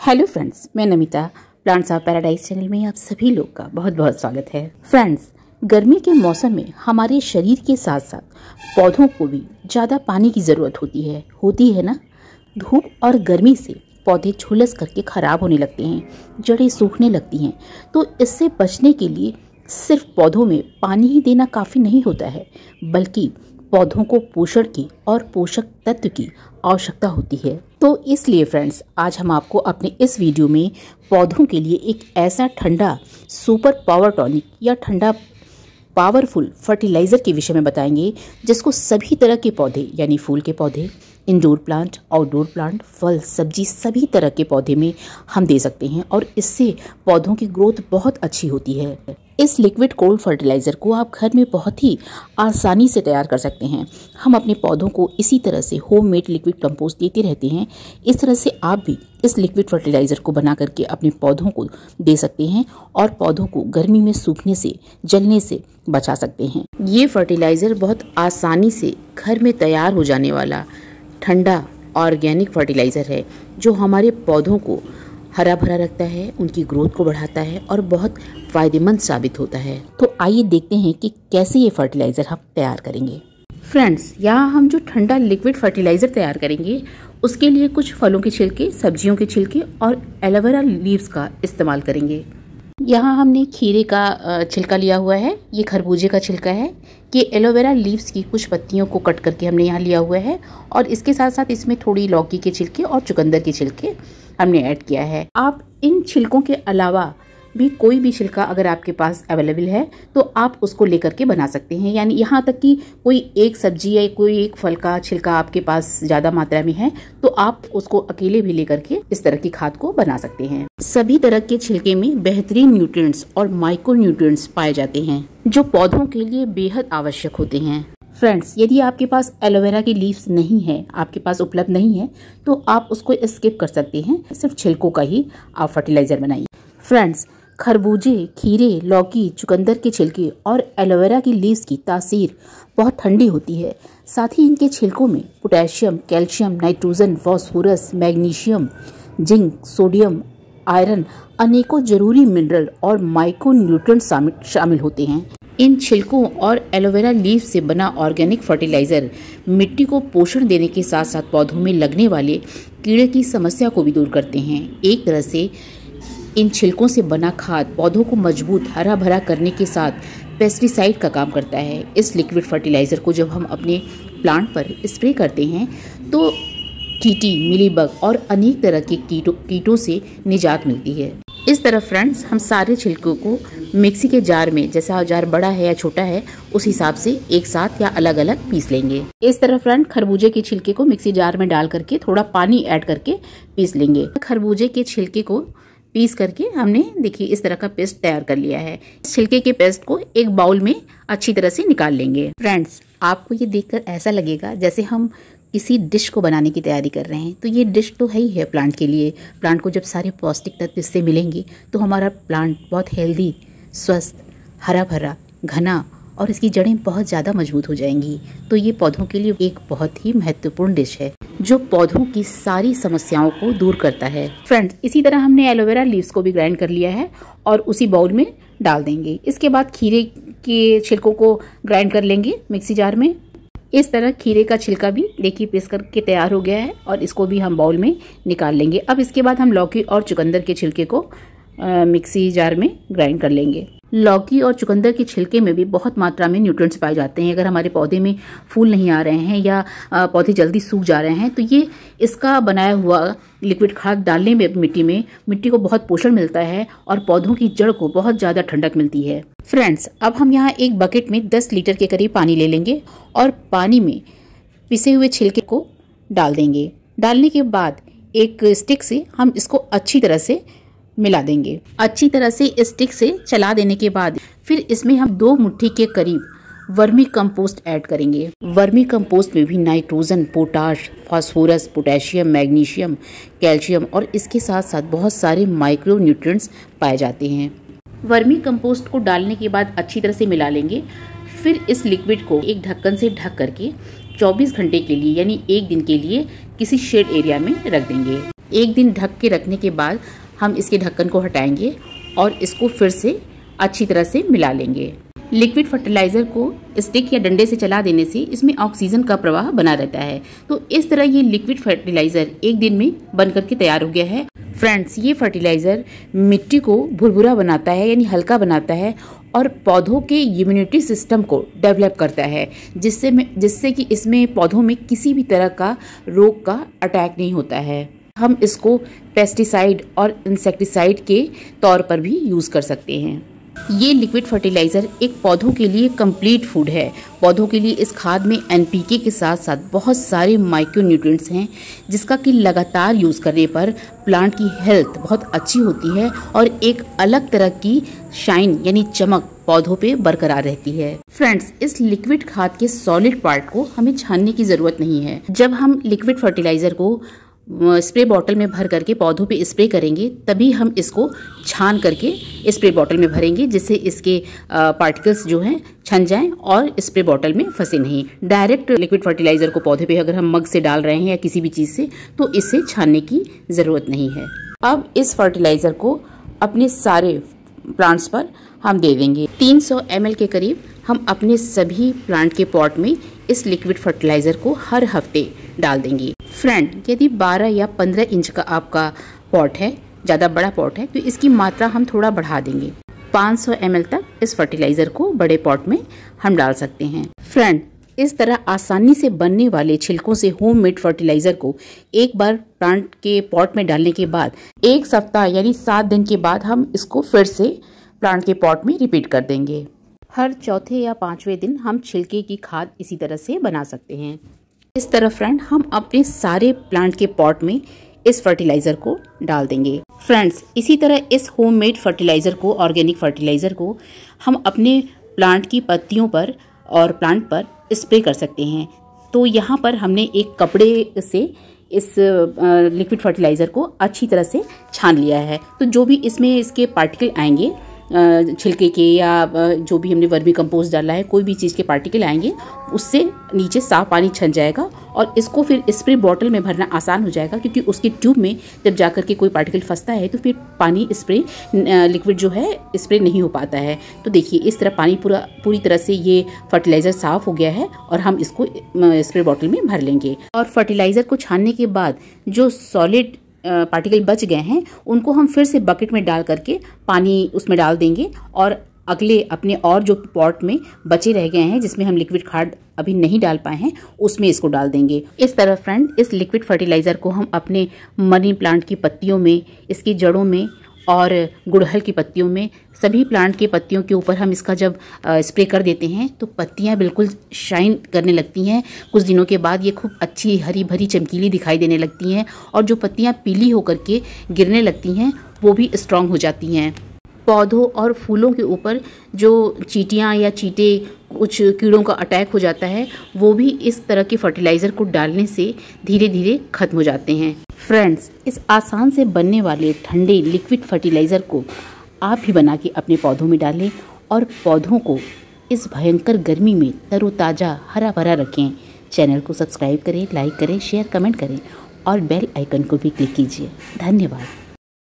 Hello friends, मैं Namita plants of paradise channel में आप सभी लोग का बहुत बहुत स्वागत है। फ्रेंड्स, गर्मी के मौसम में हमारे शरीर के साथ साथ पौधों को भी ज़्यादा पानी की ज़रूरत होती है ना। धूप और गर्मी से पौधे झुलस करके ख़राब होने लगते हैं, जड़ें सूखने लगती हैं। तो इससे बचने के लिए सिर्फ पौधों में पानी ही देना काफ़ी नहीं होता है, बल्कि पौधों को पोषण की और पोषक तत्व की आवश्यकता होती है। तो इसलिए फ्रेंड्स, आज हम आपको अपने इस वीडियो में पौधों के लिए एक ऐसा ठंडा सुपर पावर टॉनिक या ठंडा पावरफुल फर्टिलाइज़र के विषय में बताएंगे, जिसको सभी तरह के पौधे यानी फूल के पौधे, इंडोर प्लांट, आउटडोर प्लांट, फल, सब्जी सभी तरह के पौधे में हम दे सकते हैं और इससे पौधों की ग्रोथ बहुत अच्छी होती है। इस लिक्विड कोल्ड फर्टिलाइज़र को आप घर में बहुत ही आसानी से तैयार कर सकते हैं। हम अपने पौधों को इसी तरह से होममेड लिक्विड कंपोस्ट देते रहते हैं। इस तरह से आप भी इस लिक्विड फर्टिलाइज़र को बना करके अपने पौधों को दे सकते हैं और पौधों को गर्मी में सूखने से, जलने से बचा सकते हैं। ये फर्टिलाइज़र बहुत आसानी से घर में तैयार हो जाने वाला ठंडा ऑर्गेनिक फर्टिलाइज़र है, जो हमारे पौधों को हरा भरा रखता है, उनकी ग्रोथ को बढ़ाता है और बहुत फ़ायदेमंद साबित होता है। तो आइए देखते हैं कि कैसे ये फर्टिलाइज़र हम तैयार करेंगे। फ्रेंड्स, यहाँ हम जो ठंडा लिक्विड फर्टिलाइज़र तैयार करेंगे, उसके लिए कुछ फलों के छिलके, सब्जियों के छिलके और एलोवेरा लीव्स का इस्तेमाल करेंगे। यहाँ हमने खीरे का छिलका लिया हुआ है, ये खरबूजे का छिलका है, ये एलोवेरा लीव्स की कुछ पत्तियों को कट करके हमने यहाँ लिया हुआ है और इसके साथ साथ इसमें थोड़ी लौकी के छिलके और चुकंदर के छिलके हमने ऐड किया है। आप इन छिलकों के अलावा भी कोई भी छिलका अगर आपके पास अवेलेबल है तो आप उसको लेकर के बना सकते हैं। यानी यहाँ तक कि कोई एक सब्जी या कोई एक फल का छिलका आपके पास ज़्यादा मात्रा में है तो आप उसको अकेले भी लेकर के इस तरह की खाद को बना सकते हैं। सभी तरह के छिलके में बेहतरीन न्यूट्रिएंट्स और माइक्रो न्यूट्रिएंट्स पाए जाते हैं, जो पौधों के लिए बेहद आवश्यक होते हैं। फ्रेंड्स, यदि आपके पास एलोवेरा की लीव्स नहीं है, आपके पास उपलब्ध नहीं है, तो आप उसको स्किप कर सकते हैं। सिर्फ छिलकों का ही आप फर्टिलाइजर बनाइए। फ्रेंड्स, खरबूजे, खीरे, लौकी, चुकंदर के छिलके और एलोवेरा की लीव्स की तासीर बहुत ठंडी होती है। साथ ही इनके छिलकों में potassium, calcium, nitrogen, phosphorus, magnesium, zinc, sodium, iron, अनेकों जरूरी मिनरल और माइक्रो न्यूट्रिएंट शामिल होते हैं। इन छिलकों और एलोवेरा लीव्स से बना ऑर्गेनिक फर्टिलाइज़र मिट्टी को पोषण देने के साथ साथ पौधों में लगने वाले कीड़े की समस्या को भी दूर करते हैं। एक तरह से इन छिलकों से बना खाद पौधों को मजबूत, हरा भरा करने के साथ पेस्टिसाइड का काम करता है। इस लिक्विड फर्टिलाइज़र को जब हम अपने प्लांट पर स्प्रे करते हैं तो चींटी, मिलीबग और अनेक तरह के कीटों से निजात मिलती है। इस तरह फ्रेंड्स, हम सारे छिलकों को मिक्सी के जार में, जैसा जार बड़ा है या छोटा है उस हिसाब से एक साथ या अलग अलग पीस लेंगे। इस तरह फ्रेंड, खरबूजे के छिलके को मिक्सी जार में डाल करके थोड़ा पानी ऐड करके पीस लेंगे। खरबूजे के छिलके को पीस करके हमने देखिए इस तरह का पेस्ट तैयार कर लिया है। छिलके के पेस्ट को एक बाउल में अच्छी तरह से निकाल लेंगे। फ्रेंड्स, आपको ये देखकर ऐसा लगेगा जैसे हम किसी डिश को बनाने की तैयारी कर रहे हैं। तो ये डिश तो है ही है प्लांट के लिए। प्लांट को जब सारे पौष्टिक तत्व इससे मिलेंगे तो हमारा प्लांट बहुत हेल्दी, स्वस्थ, हरा भरा, घना और इसकी जड़ें बहुत ज़्यादा मजबूत हो जाएंगी। तो ये पौधों के लिए एक बहुत ही महत्वपूर्ण डिश है, जो पौधों की सारी समस्याओं को दूर करता है। फ्रेंड्स, इसी तरह हमने एलोवेरा लीव्स को भी ग्राइंड कर लिया है और उसी बाउल में डाल देंगे। इसके बाद खीरे के छिलकों को ग्राइंड कर लेंगे मिक्सी जार में। इस तरह खीरे का छिलका भी देखिए पीस करके तैयार हो गया है और इसको भी हम बाउल में निकाल लेंगे। अब इसके बाद हम लौकी और चुकंदर के छिलके को मिक्सी जार में ग्राइंड कर लेंगे। लौकी और चुकंदर के छिलके में भी बहुत मात्रा में न्यूट्रिएंट्स पाए जाते हैं। अगर हमारे पौधे में फूल नहीं आ रहे हैं या पौधे जल्दी सूख जा रहे हैं तो ये इसका बनाया हुआ लिक्विड खाद डालने में मिट्टी को बहुत पोषण मिलता है और पौधों की जड़ को बहुत ज़्यादा ठंडक मिलती है। फ्रेंड्स, अब हम यहाँ एक बकेट में 10 लीटर के करीब पानी ले लेंगे और पानी में पिसे हुए छिलके को डाल देंगे। डालने के बाद एक स्टिक से हम इसको अच्छी तरह से मिला देंगे। अच्छी तरह से स्टिक से चला देने के बाद फिर इसमें हम 2 मुट्ठी के करीब वर्मी कंपोस्ट ऐड करेंगे। वर्मी कंपोस्ट में भी nitrogen, potash, phosphorus, potassium, magnesium, calcium और इसके साथ साथ बहुत सारे माइक्रो न्यूट्रिएंट्स पाए जाते हैं। वर्मी कंपोस्ट को डालने के बाद अच्छी तरह से मिला लेंगे। फिर इस लिक्विड को एक ढक्कन से ढक करके 24 घंटे के लिए यानी एक दिन के लिए किसी शेड एरिया में रख देंगे। एक दिन ढक के रखने के बाद हम इसके ढक्कन को हटाएंगे और इसको फिर से अच्छी तरह से मिला लेंगे। लिक्विड फर्टिलाइज़र को स्टिक या डंडे से चला देने से इसमें ऑक्सीजन का प्रवाह बना रहता है। तो इस तरह ये लिक्विड फर्टिलाइज़र एक दिन में बन करके तैयार हो गया है। फ्रेंड्स, ये फर्टिलाइज़र मिट्टी को भुरभुरा बनाता है, यानी हल्का बनाता है, और पौधों के इम्यूनिटी सिस्टम को डेवलप करता है, जिससे कि इसमें पौधों में किसी भी तरह का रोग का अटैक नहीं होता है। हम इसको पेस्टिसाइड और इंसेक्टिसाइड के तौर पर भी यूज़ कर सकते हैं। ये लिक्विड फर्टिलाइज़र एक पौधों के लिए कंप्लीट फूड है। पौधों के लिए इस खाद में एनपीके के साथ साथ बहुत सारे माइक्रो न्यूट्रिएंट्स हैं, जिसका कि लगातार यूज़ करने पर प्लांट की हेल्थ बहुत अच्छी होती है और एक अलग तरह की शाइन यानी चमक पौधों पे बरकरार रहती है। फ्रेंड्स, इस लिक्विड खाद के सॉलिड पार्ट को हमें छानने की ज़रूरत नहीं है। जब हम लिक्विड फर्टिलाइज़र को स्प्रे बॉटल में भर करके पौधों पे स्प्रे करेंगे, तभी हम इसको छान करके स्प्रे बॉटल में भरेंगे, जिससे इसके पार्टिकल्स जो हैं छन जाएं और स्प्रे बॉटल में फंसे नहीं। डायरेक्ट लिक्विड फर्टिलाइज़र को पौधे पे अगर हम मग से डाल रहे हैं या किसी भी चीज़ से, तो इससे छानने की ज़रूरत नहीं है। अब इस फर्टिलाइज़र को अपने सारे प्लांट्स पर हम दे देंगे। 300 ml के करीब हम अपने सभी प्लांट के पॉट में इस लिक्विड फर्टिलाइज़र को हर हफ्ते डाल देंगे। फ्रेंड, यदि 12 या 15 इंच का आपका पॉट है, ज़्यादा बड़ा पॉट है, तो इसकी मात्रा हम थोड़ा बढ़ा देंगे। 500 ml तक इस फर्टिलाइज़र को बड़े पॉट में हम डाल सकते हैं। फ्रेंड, इस तरह आसानी से बनने वाले छिलकों से होममेड फर्टिलाइज़र को एक बार प्लांट के पॉट में डालने के बाद 1 सप्ताह यानी 7 दिन के बाद हम इसको फिर से प्लांट के पॉट में रिपीट कर देंगे। हर चौथे या 5वें दिन हम छिलके की खाद इसी तरह से बना सकते हैं। इस तरह फ्रेंड, हम अपने सारे प्लांट के पॉट में इस फर्टिलाइज़र को डाल देंगे। फ्रेंड्स, इसी तरह इस होममेड फर्टिलाइज़र को, ऑर्गेनिक फर्टिलाइज़र को हम अपने प्लांट की पत्तियों पर और प्लांट पर स्प्रे कर सकते हैं। तो यहाँ पर हमने एक कपड़े से इस लिक्विड फर्टिलाइज़र को अच्छी तरह से छान लिया है। तो जो भी इसमें इसके पार्टिकल आएंगे, छिलके के या जो भी हमने वर्मी कंपोस्ट डाला है, कोई भी चीज़ के पार्टिकल आएंगे, उससे नीचे साफ पानी छन जाएगा और इसको फिर स्प्रे बॉटल में भरना आसान हो जाएगा, क्योंकि उसके ट्यूब में जब जाकर के कोई पार्टिकल फंसता है तो फिर पानी स्प्रे लिक्विड जो है स्प्रे नहीं हो पाता है। तो देखिए, इस तरह पानी पूरी तरह से ये फर्टिलाइज़र साफ़ हो गया है और हम इसको स्प्रे बॉटल में भर लेंगे। और फर्टिलाइज़र को छानने के बाद जो सॉलिड पार्टिकल बच गए हैं, उनको हम फिर से बकेट में डाल करके पानी उसमें डाल देंगे और अगले अपने और जो पॉट में बचे रह गए हैं, जिसमें हम लिक्विड खाद अभी नहीं डाल पाए हैं, उसमें इसको डाल देंगे। इस तरह फ्रेंड, इस लिक्विड फर्टिलाइज़र को हम अपने मनी प्लांट की पत्तियों में, इसकी जड़ों में और गुड़हल की पत्तियों में, सभी प्लांट की पत्तियों के ऊपर हम इसका जब स्प्रे कर देते हैं तो पत्तियां बिल्कुल शाइन करने लगती हैं। कुछ दिनों के बाद ये खूब अच्छी हरी भरी चमकीली दिखाई देने लगती हैं और जो पत्तियां पीली होकर के गिरने लगती हैं वो भी स्ट्रांग हो जाती हैं। पौधों और फूलों के ऊपर जो चींटियाँ या चींटे, कुछ कीड़ों का अटैक हो जाता है, वो भी इस तरह के फर्टिलाइज़र को डालने से धीरे धीरे खत्म हो जाते हैं। फ्रेंड्स, इस आसान से बनने वाले ठंडे लिक्विड फर्टिलाइज़र को आप भी बना के अपने पौधों में डालें और पौधों को इस भयंकर गर्मी में तरोताज़ा हरा भरा रखें। चैनल को सब्सक्राइब करें, लाइक करें, शेयर, कमेंट करें और बेल आइकन को भी क्लिक कीजिए। धन्यवाद।